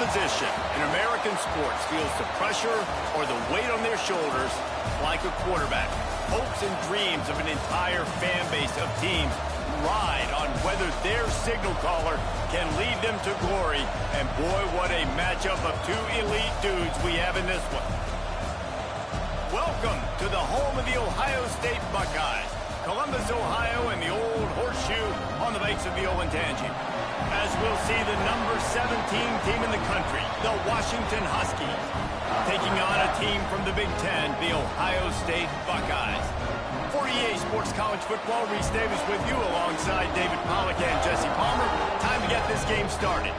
position in American sports feels the pressure or the weight on their shoulders like a quarterback. Hopes and dreams of an entire fan base of teams ride on whether their signal caller can lead them to glory. And boy, what a matchup of two elite dudes we have in this one. Welcome to the home of the Ohio State Buckeyes. Columbus, Ohio, and the old horseshoe on the banks of the Olentangy. As we'll see the number 17 team in the country, the Washington Huskies, taking on a team from the Big Ten, the Ohio State Buckeyes. For EA Sports College Football, Reese Davis with you alongside David Pollack and Jesse Palmer. Time to get this game started.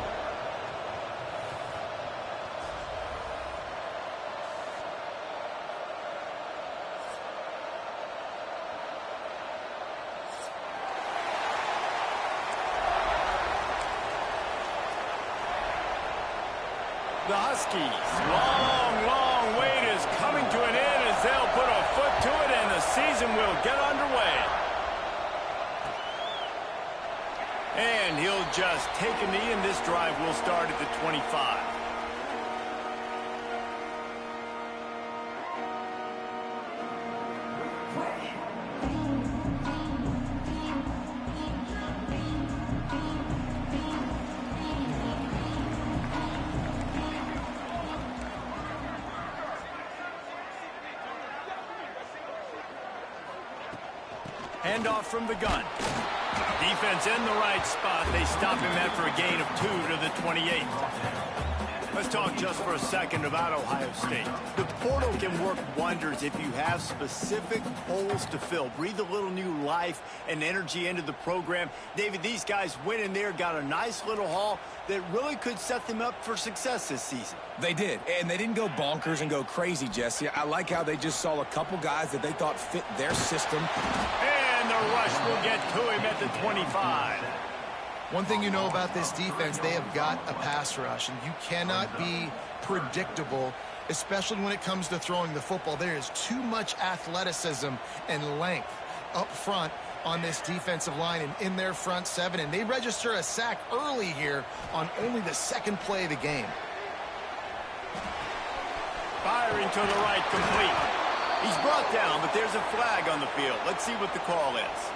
The Huskies, long wait is coming to an end as they'll put a foot to it and the season will get underway. And he'll just take a knee and this drive will start at the 25. Handoff from the gun. Defense in the right spot. They stop him after a gain of 2 to the 28. Let's talk just for a second about Ohio State. The portal can work wonders if you have specific holes to fill. Breathe a little new life and energy into the program. David, these guys went in there, got a nice little haul that really could set them up for success this season. They did, and they didn't go bonkers and go crazy, Jesse. I like how they just saw a couple guys that they thought fit their system. And the rush will get to him at the 25. One thing you know about this defense, they have got a pass rush, and you cannot be predictable, especially when it comes to throwing the football. There is too much athleticism and length up front on this defensive line and in their front seven, and they register a sack early here on only the second play of the game. Firing to the right, complete. He's brought down, but there's a flag on the field. Let's see what the call is.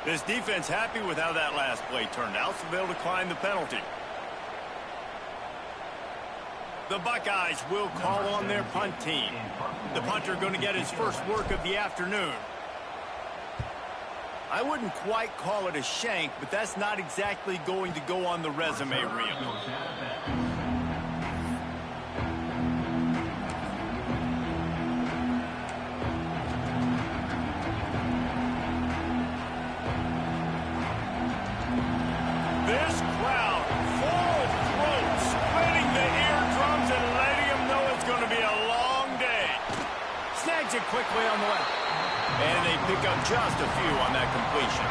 This defense happy with how that last play turned out, so they'll decline the penalty. The Buckeyes will call on their punt team. The punter going to get his first work of the afternoon. I wouldn't quite call it a shank, but that's not exactly going to go on the resume reel. This crowd, full throat, splitting the eardrums and letting them know it's going to be a long day. Snags it quickly on the left. And they pick up just a few on that completion.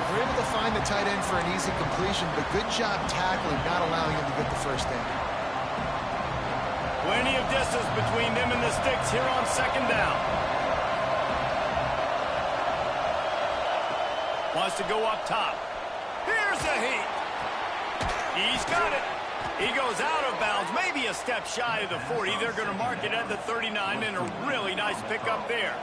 We're able to find the tight end for an easy completion, but good job tackling, not allowing him to get the first down. Plenty of distance between them and the sticks here on second down. Wants to go up top. Here's the heat. He's got it. He goes out of bounds, maybe a step shy of the 40. They're going to mark it at the 39, and a really nice pickup there.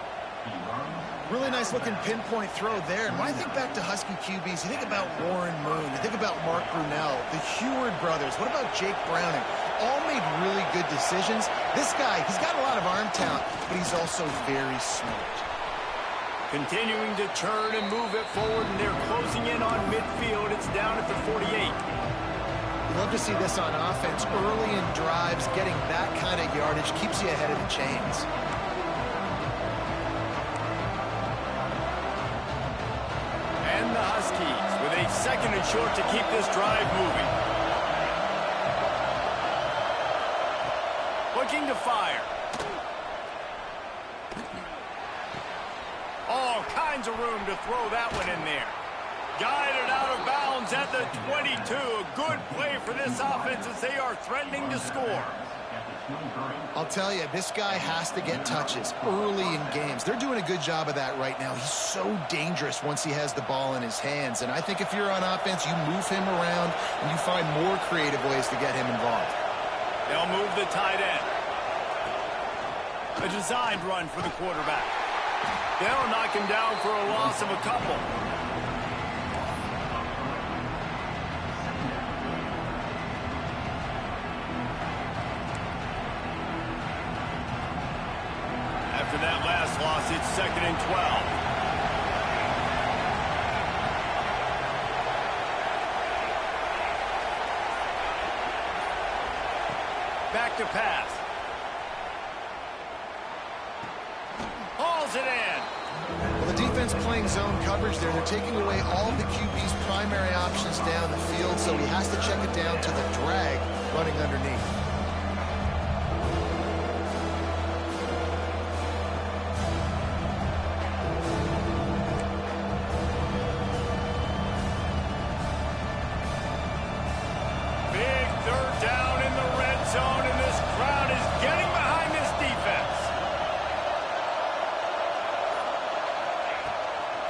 Really nice looking pinpoint throw there. And when I think back to Husky QBs, you think about Warren Moon, you think about Mark Brunell, the Heward brothers. What about Jake Browning? All made really good decisions. This guy, he's got a lot of arm talent, but he's also very smart. Continuing to turn and move it forward, and they're closing in on midfield. It's down at the 48. We love to see this on offense. Early in drives, getting that kind of yardage keeps you ahead of the chains. And the Huskies with a second and short to keep this drive moving. Looking to fire. All kinds of room to throw that one in there. Guided out of bounds at the 22. A good play for this offense as they are threatening to score. I'll tell you, this guy has to get touches early in games. They're doing a good job of that right now. He's so dangerous once he has the ball in his hands. And I think if you're on offense, you move him around and you find more creative ways to get him involved. They'll move the tight end. A designed run for the quarterback. They'll knock him down for a loss of a couple. After that last loss, it's 2nd and 12. Back to pass. Hauls it in. Well, the defense playing zone coverage there. They're taking away all of the QB's primary options down the field, so he has to check it down to the drag running underneath. Big 3rd down in the red zone, and this crowd is getting behind this defense.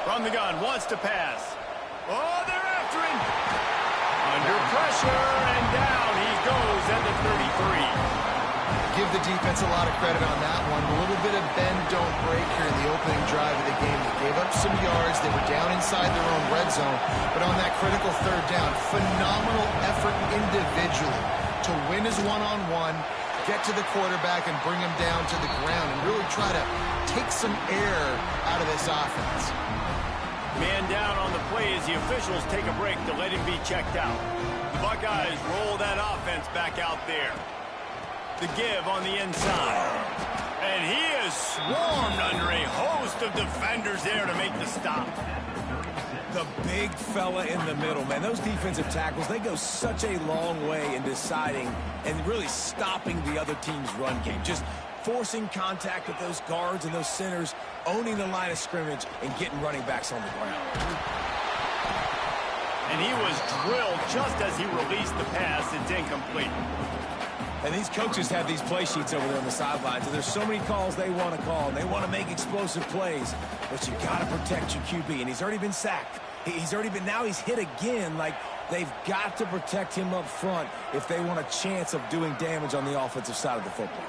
From the gun, wants to pass. Oh, they're after him. Under pressure, and down he goes at the 33. Give the defense a lot of credit on that one. A little bit of bend, don't break here in the opening drive of the game. They gave up some yards. They were down inside their own red zone. But on that critical 3rd down, phenomenal effort individually to win his one-on-one, get to the quarterback and bring him down to the ground and really try to take some air out of this offense. Man down on the play as the officials take a break to let him be checked out. The Buckeyes roll that offense back out there. The give on the inside. And he is swarmed under a host of defenders there to make the stop. The big fella in the middle, man. Those defensive tackles, they go such a long way in deciding and really stopping the other team's run game. Just forcing contact with those guards and those centers, owning the line of scrimmage, and getting running backs on the ground. And he was drilled just as he released the pass. It's incomplete. And these coaches have these play sheets over there on the sidelines, and there's so many calls they want to call, and they want to make explosive plays, but you got to protect your QB, and he's already been sacked. Now he's hit again. Like, they've got to protect him up front if they want a chance of doing damage on the offensive side of the football.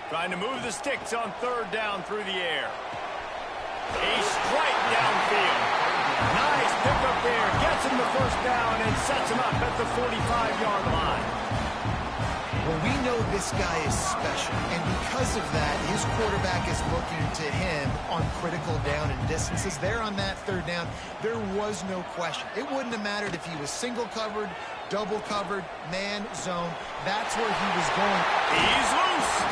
Trying to move the sticks on 3rd down through the air. A strike downfield. Nice pickup there. Gets him the 1st down and sets him up at the 45-yard line. Well, we know this guy is special, and because of that, his quarterback is looking to him on critical down and distances. There on that 3rd down, there was no question. It wouldn't have mattered if he was single covered, double covered, man, zone. That's where he was going. He's loose.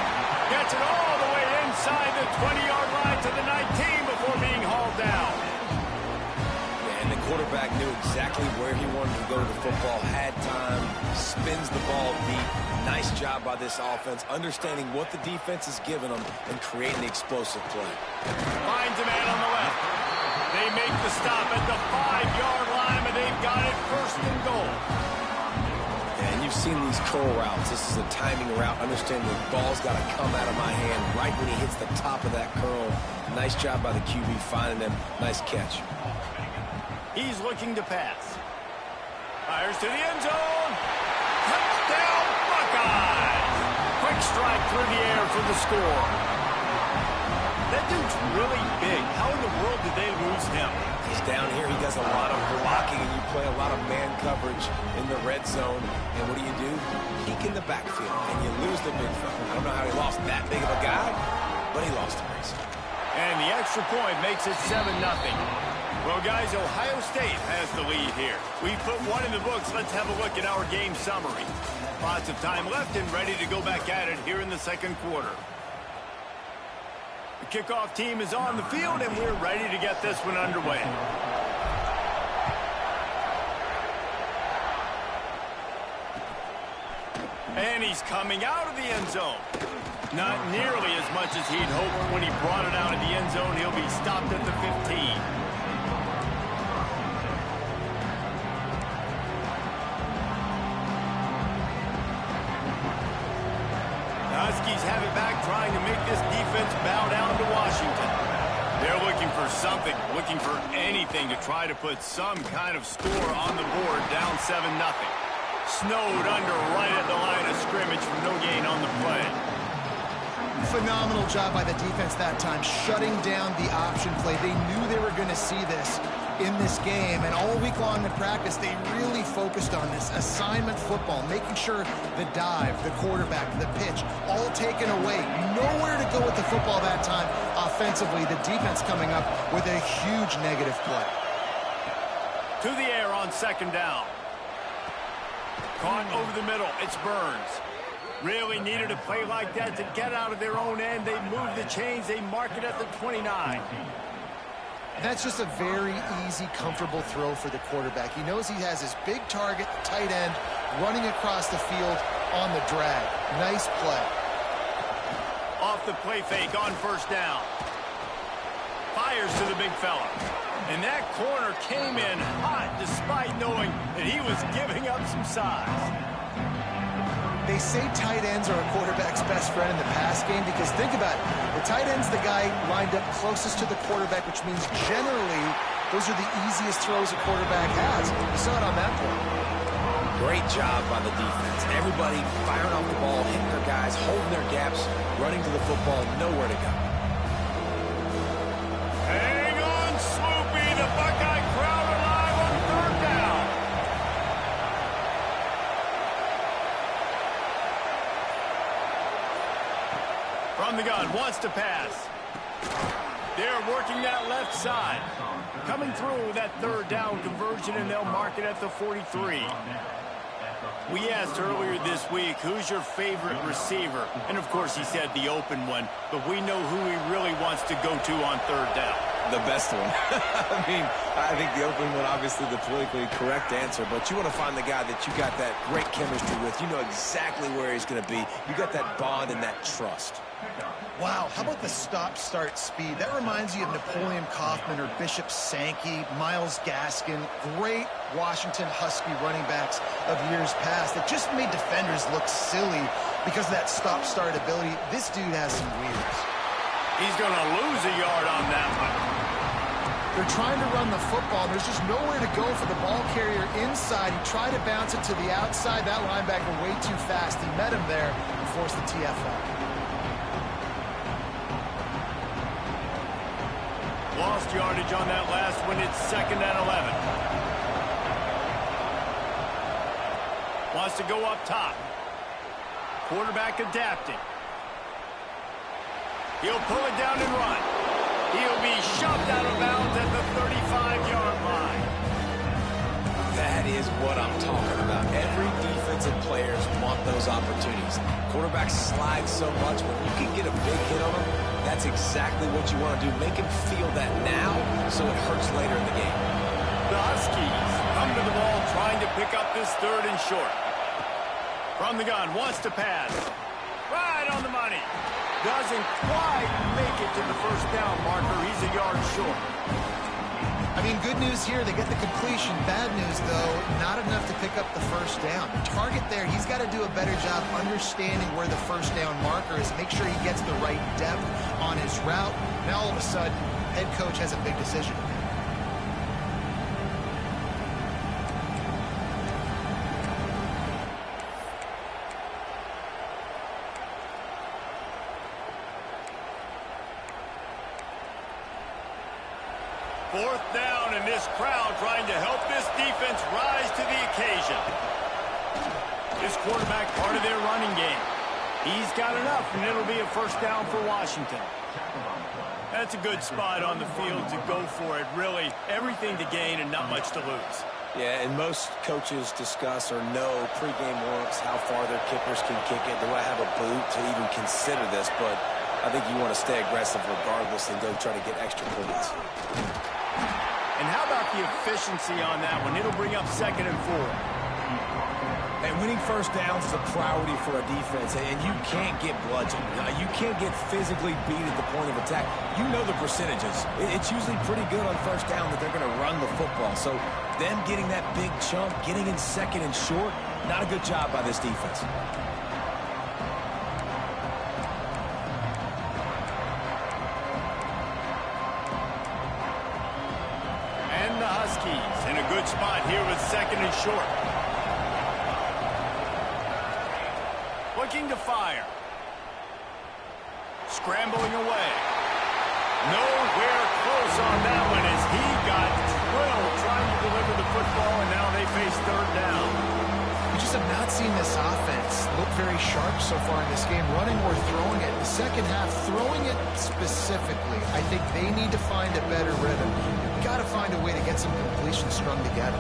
Gets it all the way inside the 20-yard line to the 19 before being hauled down. And the quarterback knew exactly where he wanted to go to the football, had time, spins the ball deep. Nice job by this offense, understanding what the defense is giving them and creating the explosive play. Finds a man on the left. They make the stop at the 5-yard line, but they've got it 1st and goal. And you've seen these curl routes. This is a timing route. Understanding the ball's got to come out of my hand right when he hits the top of that curl. Nice job by the QB finding him. Nice catch. He's looking to pass. Fires to the end zone. Touchdown, Buckeyes! Quick strike through the air for the score. That dude's really big. How in the world did they lose him? He's down here. He does a lot of blocking, and you play a lot of man coverage in the red zone. And what do? Peek in the backfield, and you lose the big fella. I don't know how he lost that big of a guy, but he lost a race. And the extra point makes it 7-0. Well, guys, Ohio State has the lead here. We put one in the books. Let's have a look at our game summary. Lots of time left and ready to go back at it here in the 2nd quarter. The kickoff team is on the field, and we're ready to get this one underway. And he's coming out of the end zone. Not nearly as much as he'd hoped when he brought it out of the end zone. He'll be stopped at the 15. for something, looking for anything to try to put some kind of score on the board, down 7-0. Snowed under right at the line of scrimmage from no gain on the play. Phenomenal job by the defense that time, shutting down the option play. They knew they were going to see this in this game, and all week long in practice, they really focused on this assignment football, making sure the dive, the quarterback, the pitch, all taken away. Nowhere to go with the football that time offensively. The defense coming up with a huge negative play. To the air on 2nd down. Caught over the middle. It's Burns. Really needed a play like that to get out of their own end. They move the chains. They mark it at the 29. That's just a very easy, comfortable throw for the quarterback. He knows he has his big target, tight end, running across the field on the drag. Nice play. Off the play fake on 1st down. Fires to the big fella. And that corner came in hot despite knowing that he was giving up some size. They say tight ends are a quarterback's best friend in the pass game because think about it. The tight end's the guy lined up closest to the quarterback, which means generally those are the easiest throws a quarterback has. You saw it on that play. Great job by the defense. Everybody firing off the ball, hitting their guys, holding their gaps, running to the football, nowhere to go. Hang on, Swoopy. The Buckeye crowd alive on 3rd down. From the gun, wants to pass. They're working that left side. Coming through with that 3rd down conversion, and they'll mark it at the 43. We asked earlier this week, who's your favorite receiver? And, of course, he said the open one, but we know who he really wants to go to on 3rd down. The best one. I mean, I think the open one, obviously the politically correct answer, but you want to find the guy that you got that great chemistry with. You know exactly where he's going to be. You got that bond and that trust. Wow, how about the stop-start speed? That reminds you of Napoleon Kaufman or Bishop Sankey, Myles Gaskin, great Washington Husky running backs of years past that just made defenders look silly because of that stop-start ability. This dude has some wheels. He's going to lose a yard on that one. They're trying to run the football. There's just nowhere to go for the ball carrier inside. He tried to bounce it to the outside. That linebacker way too fast. He met him there and forced the TFL. Lost yardage on that last one. It's 2nd and 11. Wants to go up top. Quarterback adapting. He'll pull it down and run. He'll be shoved out of bounds at the 35-yard line. That is what I'm talking about. Every defensive players want those opportunities. Quarterbacks slide so much. When you can get a big hit on them, that's exactly what you want to do. Make him feel that now so it hurts later in the game. The Huskies come to the ball trying to pick up this 3rd and short. From the gun, wants to pass. Right on the money. Doesn't quite make it to the 1st down marker. He's a yard short. I mean, good news here, they get the completion. Bad news, though, not enough to pick up the 1st down. Target there, he's got to do a better job understanding where the 1st down marker is, make sure he gets the right depth on his route. Now, all of a sudden, head coach has a big decision to make. Fourth down, and this crowd trying to help this defense rise to the occasion. This quarterback part of their running game. He's got enough, and it'll be a 1st down for Washington. That's a good spot on the field to go for it. Really, everything to gain and not much to lose. Yeah, and most coaches discuss or know pregame warm-ups how far their kickers can kick it. Do I have a boot to even consider this? But I think you want to stay aggressive regardless and go try to get extra points. And how about the efficiency on that one? It'll bring up 2nd and 4. And winning 1st downs is a priority for a defense, and you can't get bludgeoned. You can't get physically beat at the point of attack. You know the percentages. It's usually pretty good on 1st down that they're going to run the football. So them getting that big chunk, getting in 2nd and short, not a good job by this defense. Huskies in a good spot here with 2nd and short. Looking to fire. Scrambling away. Nowhere close on that one as he got drilled trying to deliver the football, and now they face 3rd down. We just have not seen this offense look very sharp so far in this game, running or throwing it. The second half, throwing it specifically, I think they need to find a better rhythm. You've got to find a way to get some completions strung together.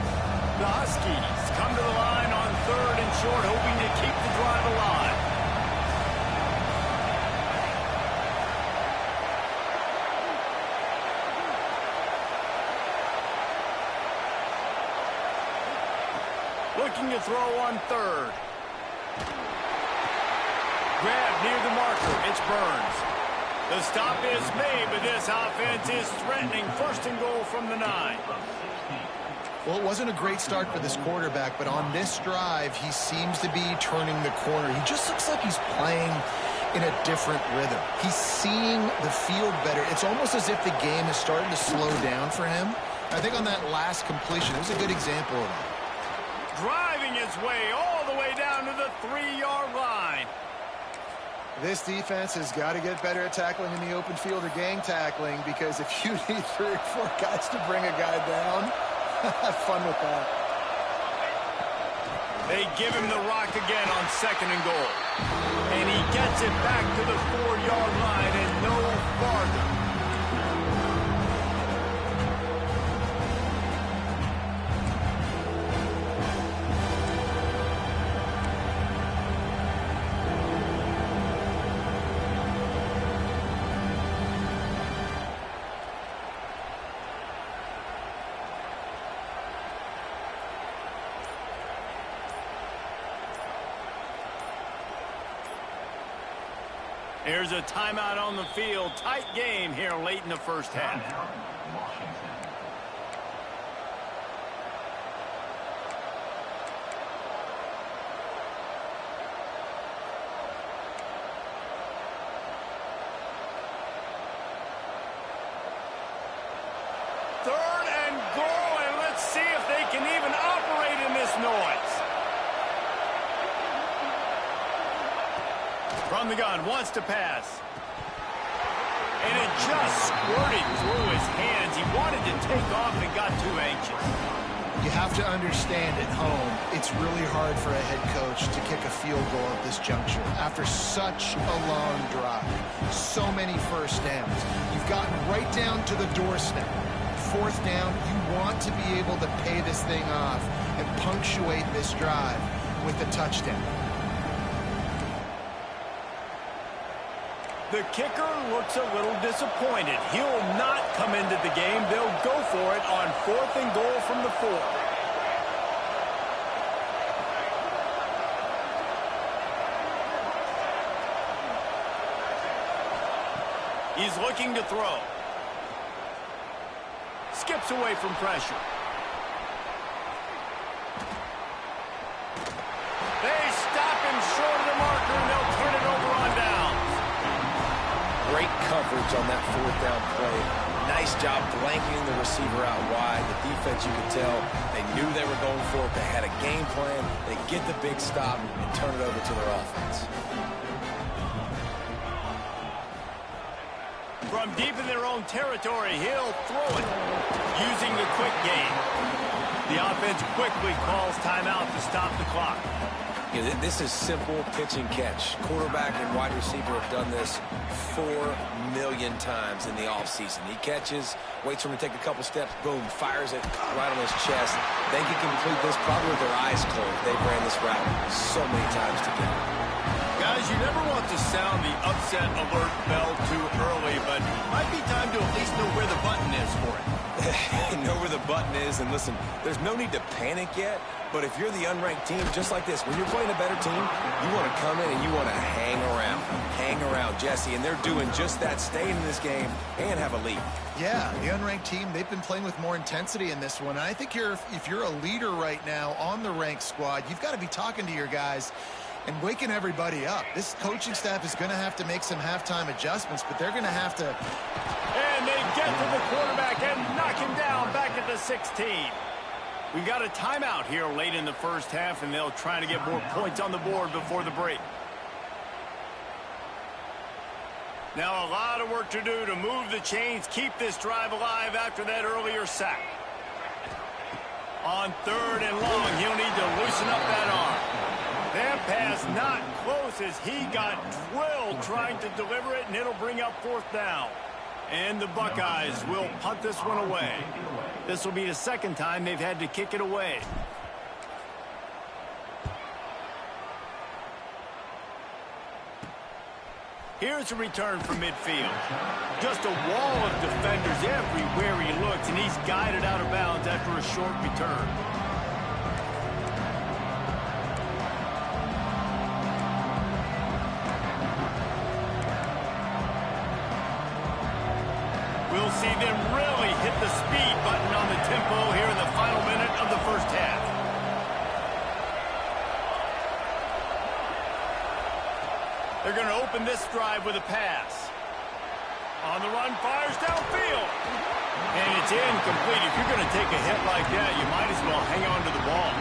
The Huskies come to the line on 3rd and short, hoping to keep the drive alive. Looking to throw on 3rd. Grab near the marker. It's Burns. The stop is made, but this offense is threatening 1st and goal from the 9. Well, it wasn't a great start for this quarterback, but on this drive, he seems to be turning the corner. He just looks like he's playing in a different rhythm. He's seeing the field better. It's almost as if the game is starting to slow down for him. I think on that last completion, it was a good example of that. Driving his way all the way down to the 3-yard line. This defense has got to get better at tackling in the open field or gang tackling, because if you need 3 or 4 guys to bring a guy down, have fun with that. They give him the rock again on 2nd and goal. And he gets it back to the 4-yard line and no farther. There's a timeout on the field. Tight game here late in the 1st half. Third and goal, and let's see if they can even operate in this noise. From the gun, wants to pass. And it just squirted through his hands. He wanted to take off and got too anxious. You have to understand at home, it's really hard for a head coach to kick a field goal at this juncture. After such a long drive, so many 1st downs, you've gotten right down to the doorstep. 4th down, you want to be able to pay this thing off and punctuate this drive with a touchdown. The kicker looks a little disappointed. He'll not come into the game. They'll go for it on 4th and goal from the 4. He's looking to throw. Skips away from pressure. They stop him short of the marker, and they'll turn it over on downs. Great coverage on that 4th down play. Nice job blanketing the receiver out wide. The defense, you could tell, they knew they were going for it. They had a game plan. They get the big stop and turn it over to their offense. From deep in their own territory, he'll throw it using the quick game. The offense quickly calls timeout to stop the clock. Yeah, this is simple pitch and catch. Quarterback and wide receiver have done this 4 million times in the offseason. He catches, waits for him to take a couple steps, boom, fires it right on his chest. They can complete this probably with their eyes closed. They've ran this route so many times together. Guys, you never want to sound the upset alert bell too early, but it might be time to at least know where the button is for it. Know where the button is, and listen, there's no need to panic yet, but if you're the unranked team, just like this, when you're playing a better team, you want to come in and you want to hang around, Jesse, and they're doing just that, staying in this game and have a lead. Yeah, the unranked team, they've been playing with more intensity in this one, and I think if you're a leader right now on the ranked squad, you've got to be talking to your guys and waking everybody up. This coaching staff is going to have to make some halftime adjustments, but they're going to have to. And they get to the quarterback and knock him down back at the to 16. We've got a timeout here late in the first half, and they'll try to get more points on the board before the break. Now a lot of work to do to move the chains, keep this drive alive after that earlier sack. On 3rd and long, he'll need to loosen up that arm. That pass not close as he got drilled trying to deliver it, and it'll bring up 4th down. And the Buckeyes will punt this one away. This will be the second time they've had to kick it away. Here's a return from midfield. Just a wall of defenders everywhere he looks, and he's guided out of bounds after a short return. We'll see them really hit the speed button on the tempo here in the final minute of the first half. They're going to open this drive with a pass. On the run, fires downfield. And it's incomplete. If you're going to take a hit like that, you might as well hang on to the ball.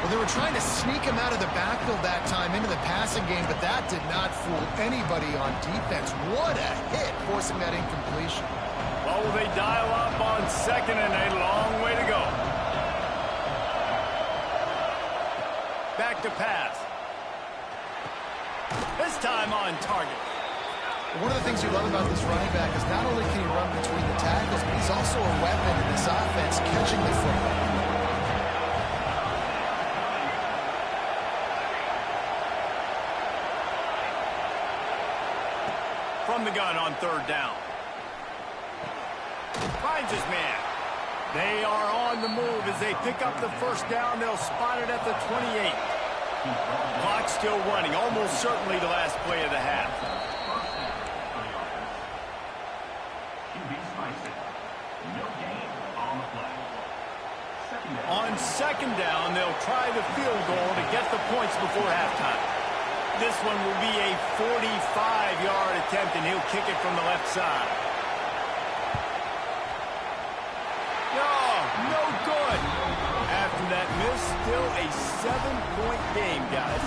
Well, they were trying to sneak him out of the backfield that time into the passing game, but that did not fool anybody on defense. What a hit, forcing that incompletion. Well, will they dial up on 2nd and a long way to go? Back to pass. This time on target. One of the things you love about this running back is not only can he run between the tackles, but he's also a weapon in this offense, catching the football. From the gun on 3rd down. Finds his man. They are on the move as they pick up the 1st down. They'll spot it at the 28. Clock still running, almost certainly the last play of the half. On 2nd down, they'll try the field goal to get the points before halftime. This one will be a 45-yard attempt, and he'll kick it from the left side. No good. After that miss, still a 7-point game, guys.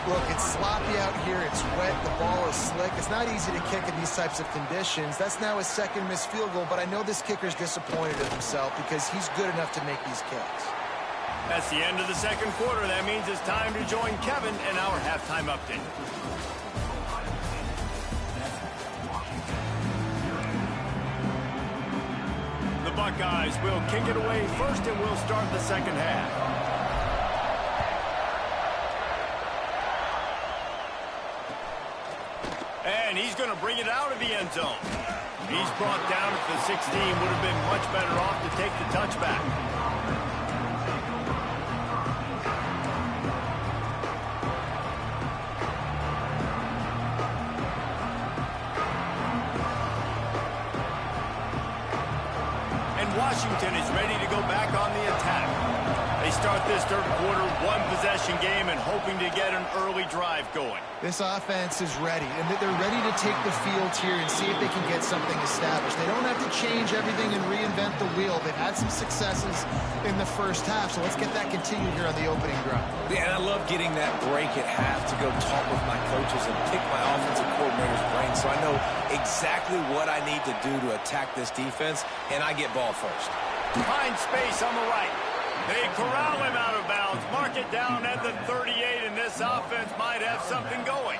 Look, it's sloppy out here. It's wet. The ball is slick. It's not easy to kick in these types of conditions. That's now his 2nd missed field goal, but I know this kicker's disappointed in himself because he's good enough to make these kicks. That's the end of the 2nd quarter. That means it's time to join Kevin in our halftime update. The Buckeyes will kick it away first, and we'll start the 2nd half. And he's going to bring it out of the end zone. He's brought down at the 16. Would have been much better off to take the touchback. Washington is ready to go back on the attack. They start this 3rd quarter one-possession game and hoping to get an early drive going. This offense is ready, and they're ready to take the field here and see if they can get something established. They don't have to change everything and reinvent the wheel. They've had some successes in the first half, so let's get that continued here on the opening drive. Yeah, and I love getting that break at half to go talk with my coaches and pick my offensive coordinator's brain so I know exactly what I need to do to attack this defense, and I get ball first. Find space on the right. They corral him out of bounds, mark it down at the 38, and this offense might have something going.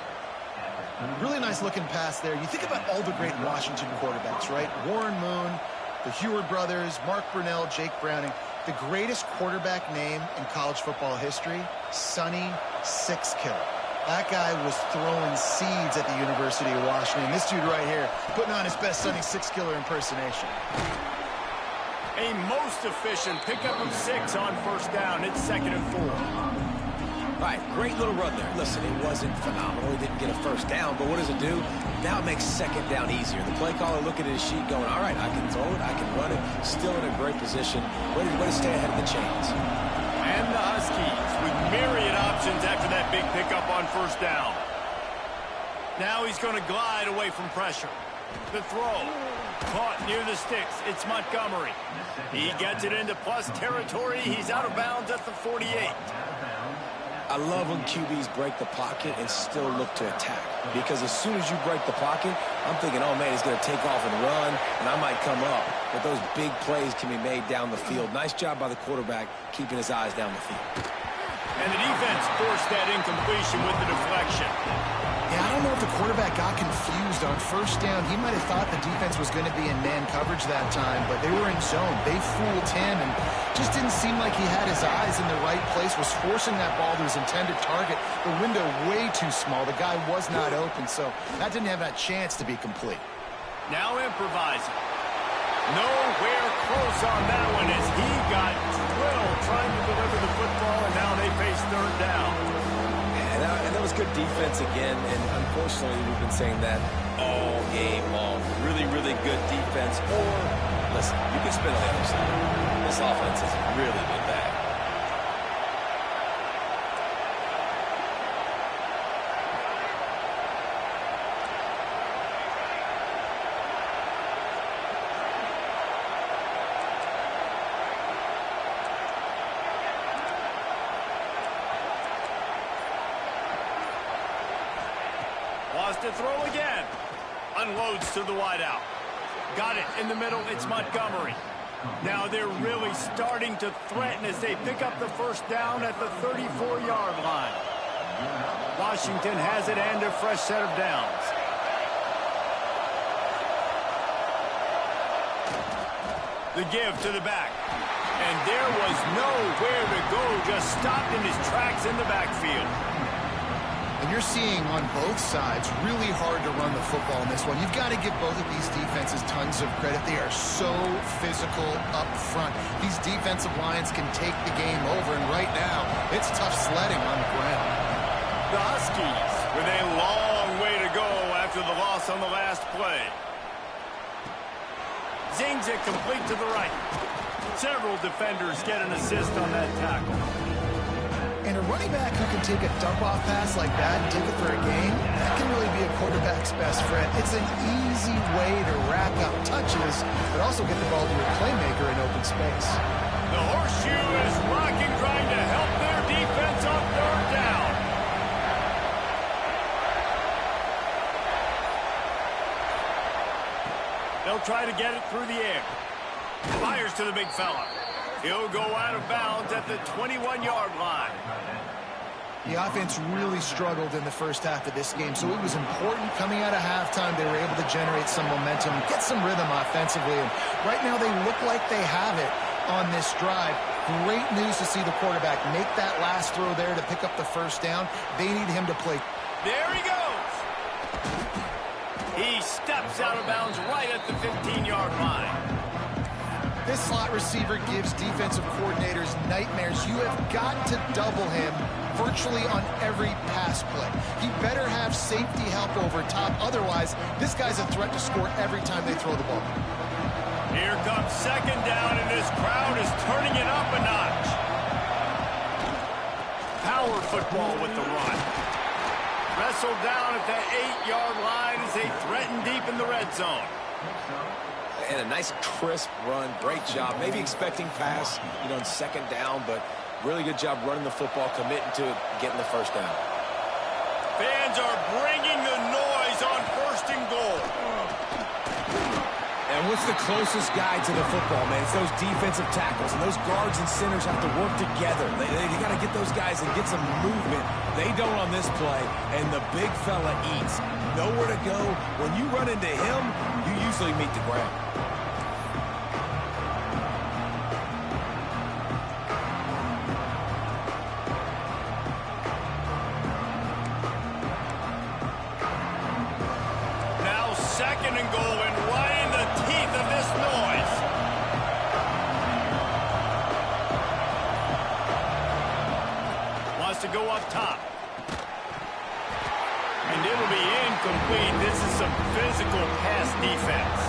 Really nice looking pass there. You think about all the great Washington quarterbacks, right? Warren Moon, the Heward brothers, Mark Brunell, Jake Browning. The greatest quarterback name in college football history, Sonny Sixkiller. That guy was throwing seeds at the University of Washington. This dude right here, putting on his best Sonny Sixkiller impersonation. A most efficient pickup of 6 on 1st down. It's 2nd and 4. Right, great little run there. Listen, it wasn't phenomenal. He didn't get a 1st down, but what does it do? Now it makes 2nd down easier. The play caller looking at his sheet going, all right, I can throw it, I can run it, still in a great position. Way to stay ahead of the chains. And the Huskies with myriad options after that big pickup on 1st down. Now he's going to glide away from pressure. The throw. Caught near the sticks. It's Montgomery. He gets it into plus territory. He's out of bounds at the 48. I love when QBs break the pocket and still look to attack. Because as soon as you break the pocket, I'm thinking, oh, man, he's going to take off and run, and I might come up. But those big plays can be made down the field. Nice job by the quarterback keeping his eyes down the field. And the defense forced that incompletion with the deflection. Yeah, I don't know if the quarterback got confused on first down. He might have thought the defense was going to be in man coverage that time, but they were in zone. They fooled him and just didn't seem like he had his eyes in the right place, was forcing that ball to his intended target. The window way too small. The guy was not open, so that didn't have that chance to be complete. Now improvising. Nowhere close on that one as he got drilled trying to deliver the football, and now they face third down. And that was good defense again, and unfortunately we've been saying that all game long. Really, really good defense. Or, listen, you can spin on the other side. This offense has really been bad. Wants to throw again. Unloads to the wideout. Got it in the middle. It's Montgomery. Now they're really starting to threaten as they pick up the first down at the 34-yard line. Washington has it and a fresh set of downs. The give to the back. And there was nowhere to go. Just stopped in his tracks in the backfield. And you're seeing on both sides really hard to run the football in this one. You've got to give both of these defenses tons of credit. They are so physical up front. These defensive lines can take the game over, and right now, it's tough sledding on the ground. The Huskies with a long way to go after the loss on the last play. Zings it complete to the right. Several defenders get an assist on that tackle. And a running back who can take a dump-off pass like that and take it for a game, that can really be a quarterback's best friend. It's an easy way to rack up touches, but also get the ball to your playmaker in open space. The horseshoe is rocking, trying to help their defense on third down. They'll try to get it through the air. Fires to the big fella. He'll go out of bounds at the 21-yard line. The offense really struggled in the first half of this game, so it was important coming out of halftime. They were able to generate some momentum, get some rhythm offensively, and right now they look like they have it on this drive. Great news to see the quarterback make that last throw there to pick up the first down. They need him to play. There he goes. He steps out of bounds right at the 15-yard line. This slot receiver gives defensive coordinators nightmares. You have got to double him virtually on every pass play. He better have safety help over top. Otherwise, this guy's a threat to score every time they throw the ball. Here comes second down, and this crowd is turning it up a notch. Power football with the run. Wrestled down at that 8-yard line as they threaten deep in the red zone. And a nice crisp run. Great job. Maybe expecting pass, on second down, but really good job running the football, committing to it, getting the first down. Fans are bringing the noise on first and goal. And what's the closest guy to the football, man? It's those defensive tackles, and those guards and centers have to work together. They got to get those guys and get some movement. They don't on this play, and the big fella eats. Nowhere to go. When you run into him, you usually meet the ground. Now second and goal, and right in the teeth of this noise. Wants to go up top. And it'll be incomplete. This is some physical pass defense.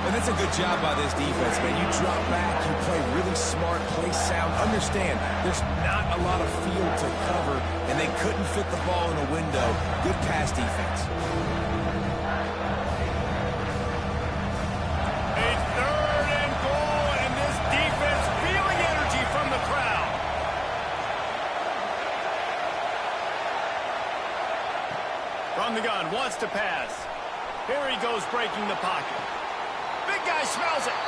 And that's a good job by this defense, man. You drop back, you play really smart, play sound. Understand, there's not a lot of field to cover, and they couldn't fit the ball in a window. Good pass defense. he goes, breaking the pocket. Big guy smells it.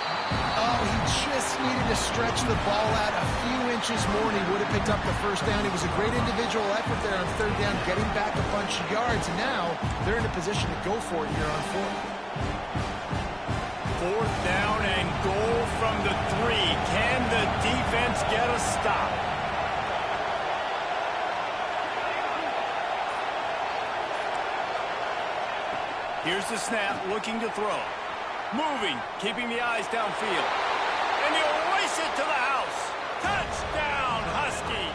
Oh, he just needed to stretch the ball out a few inches more, and he would have picked up the first down. It was a great individual effort there on third down, getting back a bunch of yards. And now they're in a position to go for it here on fourth. Fourth down and goal from the 3. Can the defense get a stop? Here's the snap, looking to throw. Moving, keeping the eyes downfield. And he'll race it to the house. Touchdown, Husky.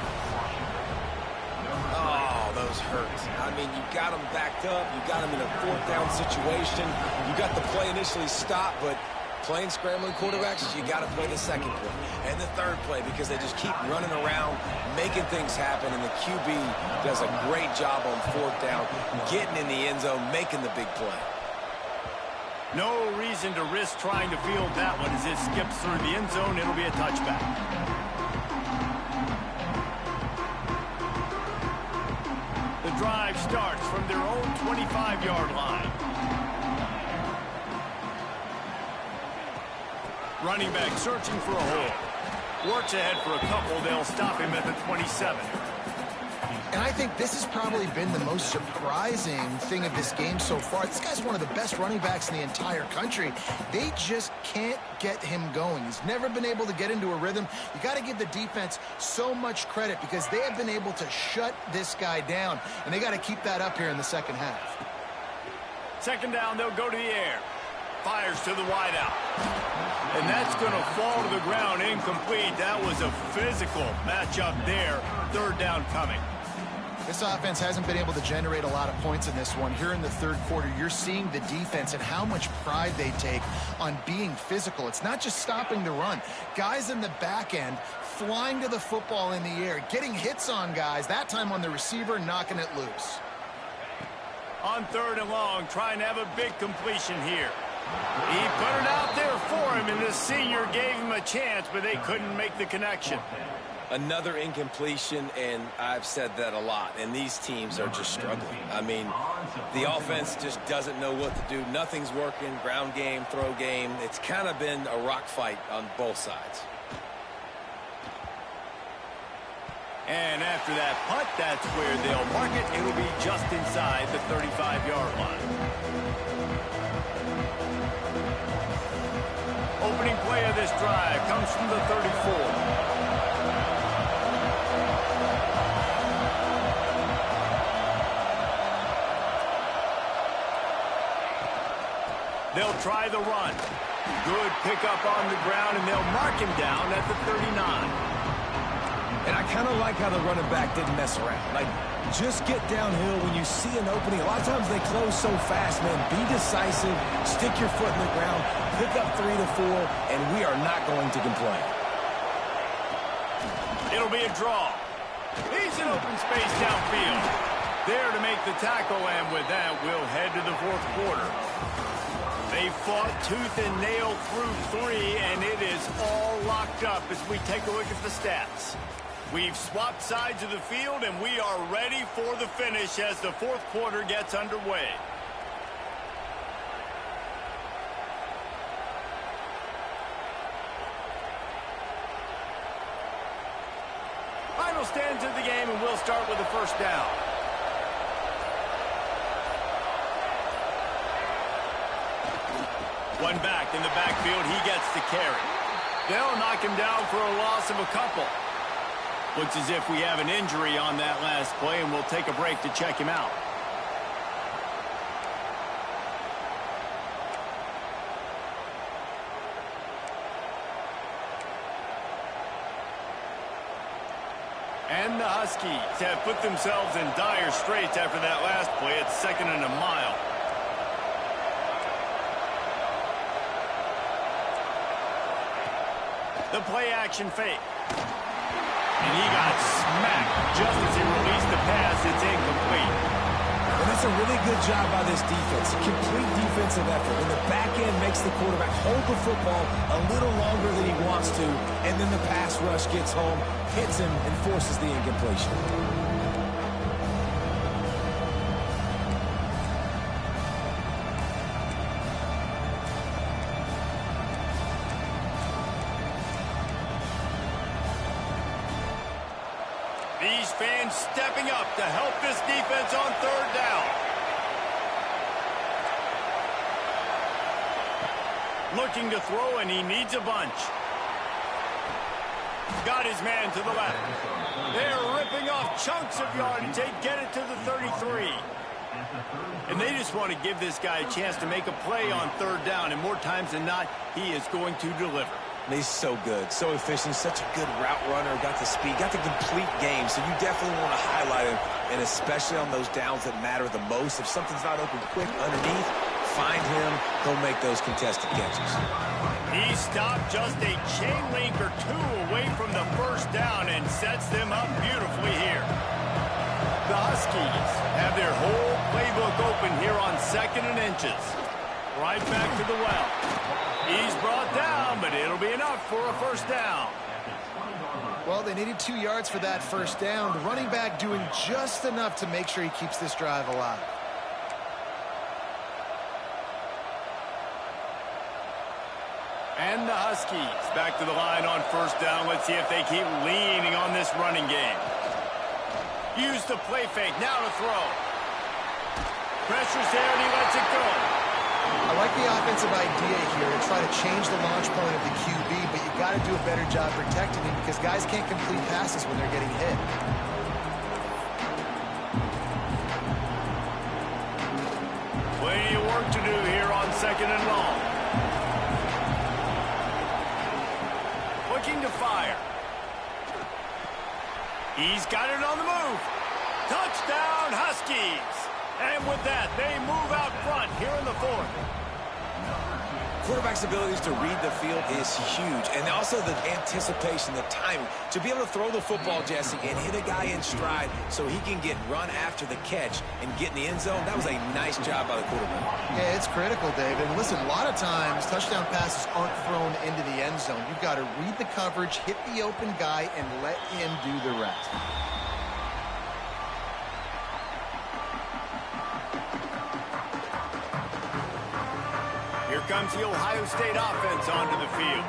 Oh, those hurt. I mean, you got them backed up. You got them in a fourth down situation. You got the play initially stopped, but playing scrambling quarterbacks, you got to play the second play and the third play because they just keep running around, making things happen, and the QB does a great job on fourth down, getting in the end zone, making the big play. No reason to risk trying to field that one as it skips through the end zone. It'll be a touchback. The drive starts from their own 25-yard line. Running back searching for a hole. Works ahead for a couple. They'll stop him at the 27. And I think this has probably been the most surprising thing of this game so far. This guy's one of the best running backs in the entire country. They just can't get him going. He's never been able to get into a rhythm. You got to give the defense so much credit because they have been able to shut this guy down, and they got to keep that up here in the second half. Second down, they'll go to the air. Fires to the wideout. And that's going to fall to the ground incomplete. That was a physical matchup there. Third down coming. This offense hasn't been able to generate a lot of points in this one. Here in the third quarter, you're seeing the defense and how much pride they take on being physical. It's not just stopping the run. Guys in the back end flying to the football in the air, getting hits on guys, that time on the receiver, knocking it loose. On third and long, trying to have a big completion here. He put it out there for him, and the senior gave him a chance, but they couldn't make the connection. Another incompletion, and I've said that a lot, and these teams are just struggling. I mean, the offense just doesn't know what to do. Nothing's working, ground game, throw game. It's kind of been a rock fight on both sides. And after that punt, that's where they'll mark it. It'll be just inside the 35-yard line. Opening play of this drive comes from the 34. They'll try the run. Good pickup on the ground, and they'll mark him down at the 39. And I kind of like how the running back didn't mess around. Like, just get downhill when you see an opening. A lot of times they close so fast, man. Be decisive, stick your foot in the ground, pick up 3 to 4, and we are not going to complain. It'll be a draw. He's in open space downfield. There to make the tackle, and with that, we'll head to the fourth quarter. They fought tooth and nail through 3, and it is all locked up as we take a look at the stats. We've swapped sides of the field, and we are ready for the finish as the fourth quarter gets underway. Final stands of the game, and we'll start with the first down. One back in the backfield, he gets the carry. They'll knock him down for a loss of a couple. Looks as if we have an injury on that last play, and we'll take a break to check him out. And the Huskies have put themselves in dire straits after that last play. It's 2nd and a mile. The play-action fake. And he got smacked just as he released the pass. It's incomplete. And that's a really good job by this defense. A complete defensive effort. When the back end makes the quarterback hold the football a little longer than he wants to, and then the pass rush gets home, hits him, and forces the incompletion. These fans stepping up to help this defense on third down. Looking to throw, and he needs a bunch. Got his man to the left. They're ripping off chunks of yardage. They get it to the 33. And they just want to give this guy a chance to make a play on third down, and more times than not, he is going to deliver. He's so good, so efficient, such a good route runner, got the speed, got the complete game, so you definitely want to highlight him, and especially on those downs that matter the most. If something's not open quick underneath, find him, he'll make those contested catches. He stopped just a chain link or two away from the first down and sets them up beautifully here. The Huskies have their whole playbook open here on 2nd and inches. Right back to the well. He's brought down, but it'll be enough for a first down. Well, they needed 2 yards for that first down. The running back doing just enough to make sure he keeps this drive alive. And the Huskies back to the line on first down. Let's see if they keep leaning on this running game. Use the play fake. Now to throw. Pressure's there, and he lets it go. I like the offensive idea here to try to change the launch point of the QB, but you got to do a better job protecting him because guys can't complete passes when they're getting hit. Plenty of work to do here on 2nd and long. Looking to fire. He's got it on the move. Touchdown, Huskies. And with that, they move out front here in the 4th. Quarterback's abilities to read the field is huge, and also the anticipation, the timing. To be able to throw the football, Jesse, and hit a guy in stride so he can get run after the catch and get in the end zone, that was a nice job by the quarterback. Yeah, it's critical, David. And listen, a lot of times touchdown passes aren't thrown into the end zone. You've got to read the coverage, hit the open guy, and let him do the rest. Here comes the Ohio State offense onto the field.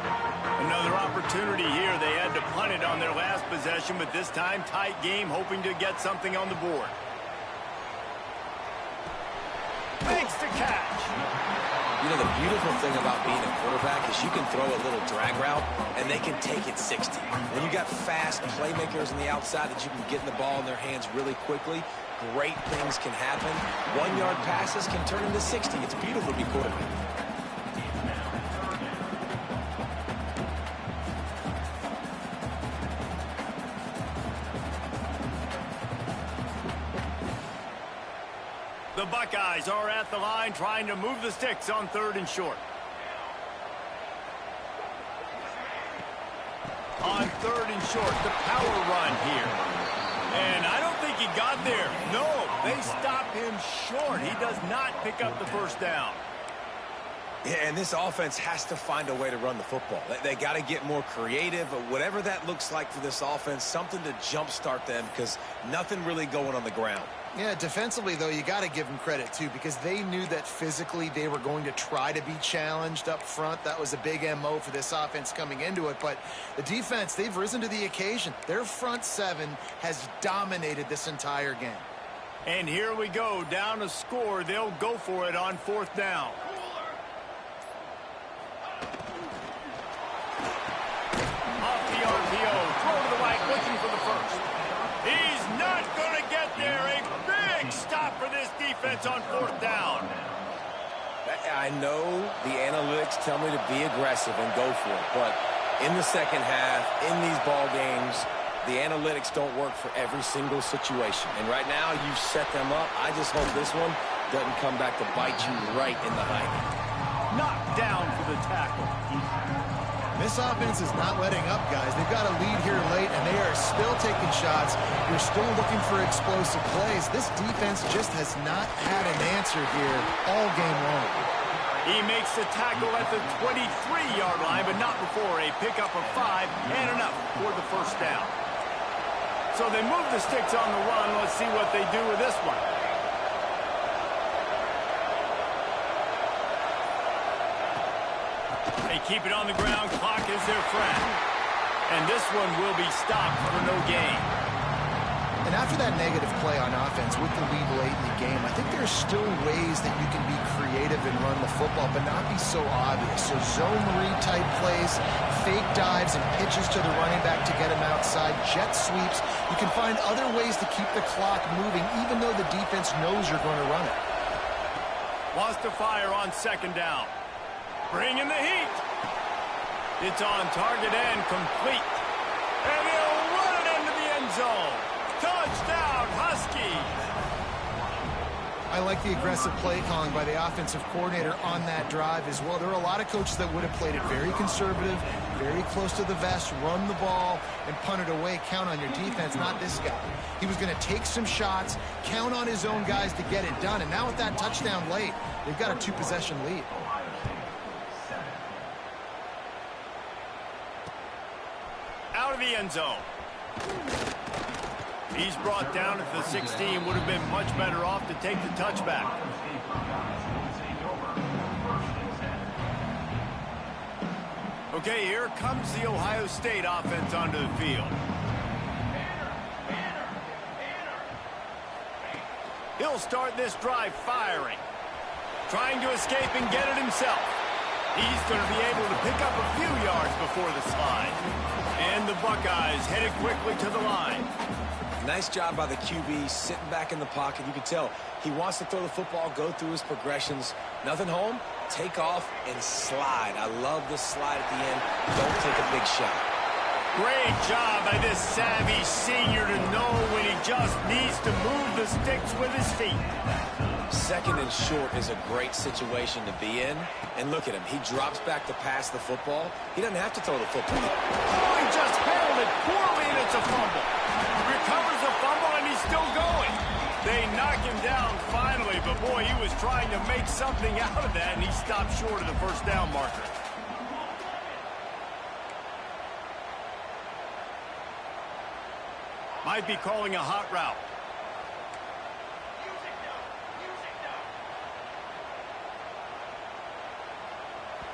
Another opportunity here. They had to punt it on their last possession, but this time tight game, hoping to get something on the board. Makes the catch. You know, the beautiful thing about being a quarterback is you can throw a little drag route, and they can take it 60. When you got fast playmakers on the outside that you can get the ball in their hands really quickly, great things can happen. 1-yard passes can turn into 60. It's beautiful to be quarterback. The Buckeyes are at the line trying to move the sticks on 3rd and short. On 3rd and short, the power run here. And I don't think he got there. No, they stop him short. He does not pick up the first down. Yeah, and this offense has to find a way to run the football. They got to get more creative, but whatever that looks like for this offense, something to jumpstart them because nothing really going on the ground. Yeah, defensively, though, you got to give them credit, too, because they knew that physically they were going to try to be challenged up front. That was a big MO for this offense coming into it. But the defense, they've risen to the occasion. Their front 7 has dominated this entire game. And here we go, down a score. They'll go for it on 4th down. Off the RPO, throw to the right, looking for the first. He's not going to get there. A big stop for this defense on 4th down. I know the analytics tell me to be aggressive and go for it, but in the second half, in these ball games, the analytics don't work for every single situation. And right now, you've set them up. I just hope this one doesn't come back to bite you right in the hiney. Knocked down for the tackle. This offense is not letting up, guys. They've got a lead here late, and they are still taking shots. You're still looking for explosive plays. This defense just has not had an answer here all game long. He makes the tackle at the 23-yard line, but not before a pickup of 5 and enough for the first down. So they move the sticks on the run. Let's see what they do with this one. They keep it on the ground. Clock is their friend. And this one will be stopped for no gain. And after that negative play on offense with the lead late in the game, I think there's still ways that you can be creative and run the football, but not be so obvious. So zone read type plays, fake dives and pitches to the running back to get him outside, jet sweeps. You can find other ways to keep the clock moving, even though the defense knows you're going to run it. Wants to fire on second down. Bringing the heat. It's on target and complete. And he'll run it into the end zone. Touchdown, Huskies. I like the aggressive play calling by the offensive coordinator on that drive as well. There are a lot of coaches that would have played it very conservative, very close to the vest, run the ball, and punt it away. Count on your defense, not this guy. He was going to take some shots, count on his own guys to get it done. And now with that touchdown late, they've got a two-possession lead. Out of the end zone. He's brought down at the 16. Would have been much better off to take the touchback. Okay, here comes the Ohio State offense onto the field. He'll start this drive firing. Trying to escape and get it himself. He's going to be able to pick up a few yards before the slide. And the Buckeyes headed quickly to the line. Nice job by the QB, sitting back in the pocket. You can tell he wants to throw the football, go through his progressions. Nothing home, take off, and slide. I love the slide at the end. Don't take a big shot. Great job by this savvy senior to know when he just needs to move the sticks with his feet. Second and short is a great situation to be in. And look at him. He drops back to pass the football. He doesn't have to throw the football. Oh, he just handled it poorly, and it's a fumble. Recovers the fumble, and he's still going. They knock him down finally, but boy, he was trying to make something out of that, and he stopped short of the first down marker. Might be calling a hot route.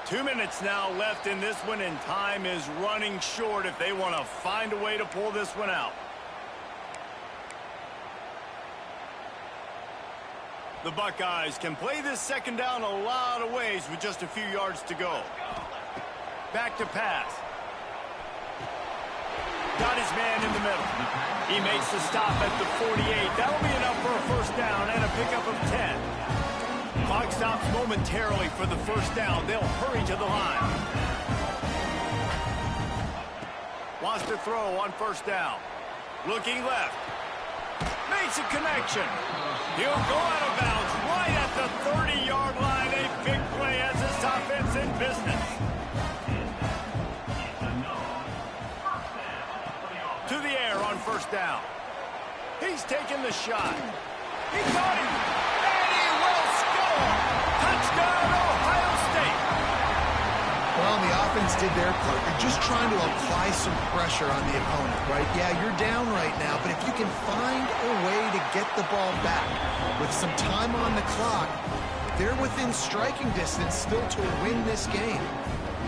Two minutes now left in this one, and time is running short if they want to find a way to pull this one out. The Buckeyes can play this second down a lot of ways with just a few yards to go. Back to pass. Got his man in the middle. He makes the stop at the 48. That'll be enough for a first down and a pickup of 10. Clock stops momentarily for the first down. They'll hurry to the line. Wants to throw on first down. Looking left. Makes a connection. He'll go out of bounds right at the 30-yard line. A big play as this offense in business. To the air on first down. He's taking the shot. He got him. And he will score. Touchdown, Ohio State. Well, the offense did their part. They're just trying to apply some pressure on the opponent, right? Yeah, you're down right now, but if you can find a way to get the ball back with some time on the clock, they're within striking distance still to win this game.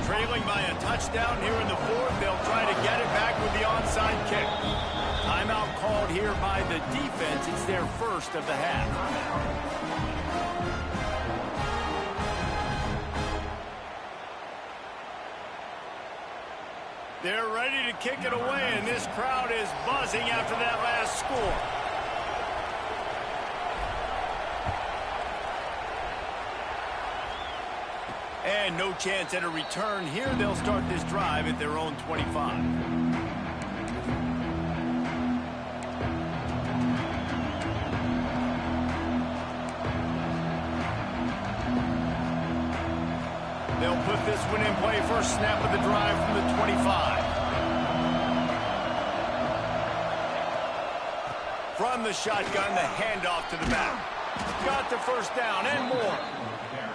Trailing by a touchdown here in the fourth. They'll try to get it back with the onside kick. Timeout called here by the defense. It's their first of the half. They're ready to kick it away, and this crowd is buzzing after that last score. And no chance at a return here. They'll start this drive at their own 25. They'll put this one in play. First snap of the drive from the 25. From the shotgun, the handoff to the back. Got the first down and more.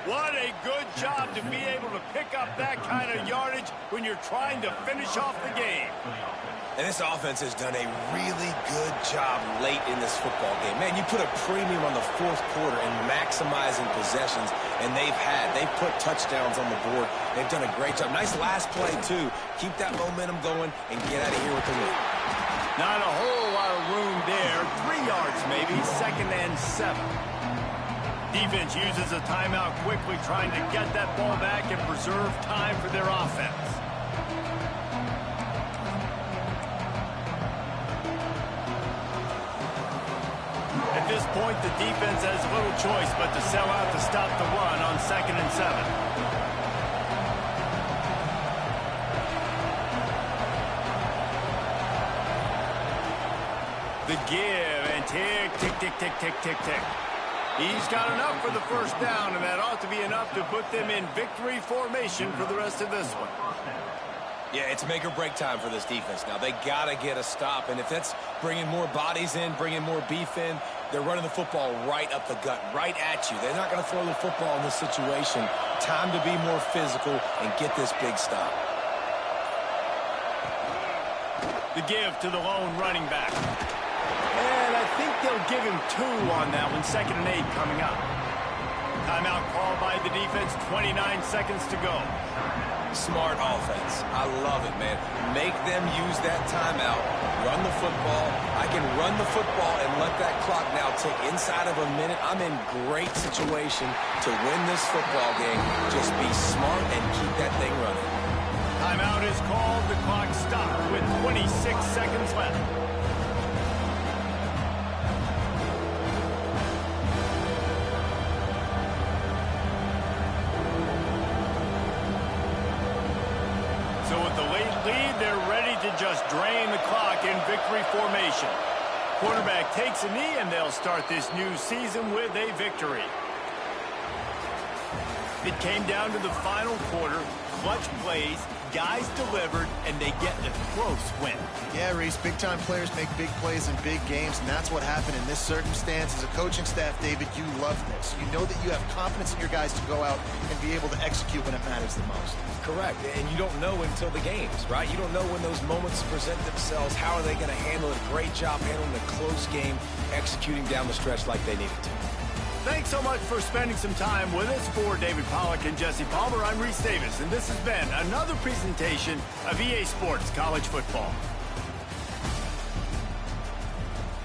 What a good job to be able to pick up that kind of yardage when you're trying to finish off the game. And this offense has done a really good job late in this football game. Man, you put a premium on the fourth quarter and maximizing possessions, and they've put touchdowns on the board. They've done a great job. Nice last play, too. Keep that momentum going and get out of here with the win. Not a whole lot of room there. 3 yards maybe, 2nd and 7. Defense uses a timeout quickly, trying to get that ball back and preserve time for their offense. At this point, the defense has little choice but to sell out to stop the run on 2nd and 7. The give, and tick, tick, tick, tick, tick, tick, tick. He's got enough for the first down, and that ought to be enough to put them in victory formation for the rest of this one. Yeah, it's make or break time for this defense now. They got to get a stop, and if that's bringing more bodies in, bringing more beef in, they're running the football right up the gut, right at you. They're not going to throw the football in this situation. Time to be more physical and get this big stop. The give to the lone running back. And I think they'll give him 2 on that one. 2nd and 8 coming up. Timeout called by the defense. 29 seconds to go. Smart offense. I love it, man. Make them use that timeout. Run the football. I can run the football and let that clock now tick inside of a minute. I'm in great situation to win this football game. Just be smart and keep that thing running. Timeout is called. The clock stopped with 26 seconds left. So with the late lead, they're ready to just drain the clock in victory formation. Quarterback takes a knee, and they'll start this new season with a victory. It came down to the final quarter. Clutch plays, guys delivered, and they get a close win. Yeah, Reese, big-time players make big plays in big games, and that's what happened in this circumstance. As a coaching staff, David, you love this. You know that you have confidence in your guys to go out and be able to execute when it matters the most. Correct, and you don't know until the games, right? You don't know when those moments present themselves. How are they going to handle it? Great job handling a close game, executing down the stretch like they needed to. Thanks so much for spending some time with us. For David Pollack and Jesse Palmer, I'm Reese Davis, and this has been another presentation of EA Sports College Football.